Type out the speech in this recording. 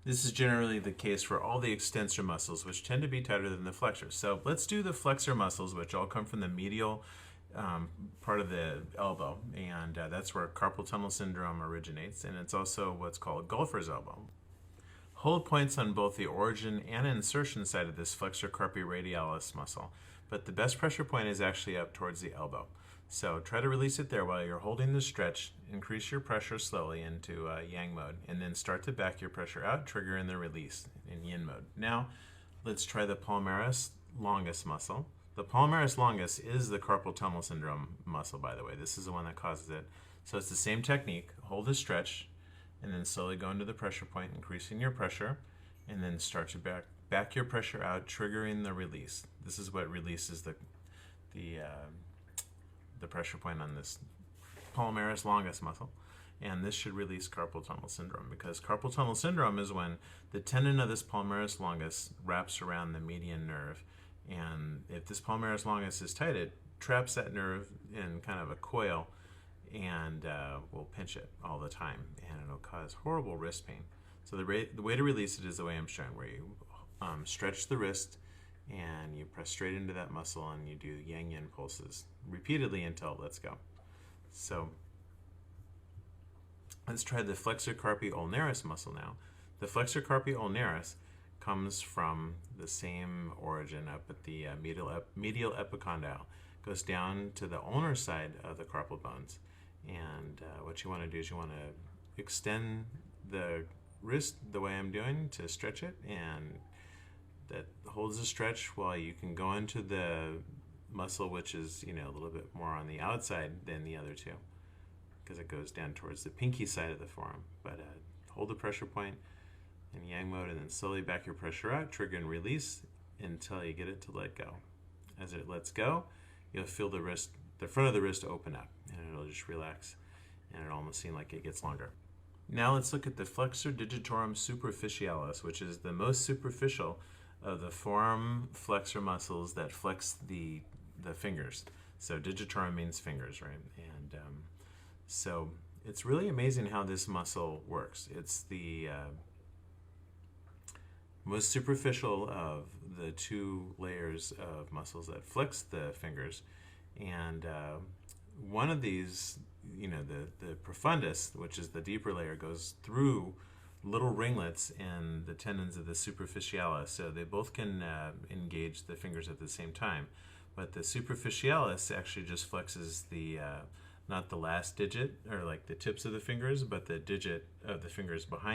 This is generally the case for all the extensor muscles, which tend to be tighter than the flexors. So let's do the flexor muscles, which all come from the medial part of the elbow, and that's where carpal tunnel syndrome originates, and it's also what's called golfer's elbow. Hold points on both the origin and insertion side of this flexor carpi radialis muscle, but the best pressure point is actually up towards the elbow. So try to release it there while you're holding the stretch. Increase your pressure slowly into yang mode, and then start to back your pressure out, triggering the release in yin mode. Now, let's try the palmaris longus muscle. The palmaris longus is the carpal tunnel syndrome muscle, by the way. This is the one that causes it. So it's the same technique. Hold the stretch, and then slowly go into the pressure point, increasing your pressure, and then start to back your pressure out, triggering the release. This is what releases the pressure point on this palmaris longus muscle, and this should release carpal tunnel syndrome, because carpal tunnel syndrome is when the tendon of this palmaris longus wraps around the median nerve, and if this palmaris longus is tight, it traps that nerve in kind of a coil and will pinch it all the time, and it'll cause horrible wrist pain. So the way to release it is the way I'm showing, where you stretch the wrist and you press straight into that muscle and you do yang yin pulses repeatedly until it lets go. So let's try the flexor carpi ulnaris muscle now. The flexor carpi ulnaris comes from the same origin up at the medial epicondyle. Goes down to the ulnar side of the carpal bones. And what you want to do is you want to extend the wrist the way I'm doing to stretch it, and that holds the stretch while you can go into the muscle, which is a little bit more on the outside than the other two, because it goes down towards the pinky side of the forearm. But hold the pressure point in yang mode, and then slowly back your pressure out, trigger and release until you get it to let go. As it lets go, you'll feel the front of the wrist open up, and it'll just relax, and it'll almost seem like it gets longer. Now let's look at the flexor digitorum superficialis, which is the most superficial of the forearm flexor muscles that flex the fingers. So digitorum means fingers, right? And so it's really amazing how this muscle works. It's the most superficial of the two layers of muscles that flex the fingers, and one of these, the profundus, which is the deeper layer, goes through little ringlets in the tendons of the superficialis, so they both can engage the fingers at the same time. But the superficialis actually just flexes the not the last digit, or like the tips of the fingers, but the digit of the fingers behind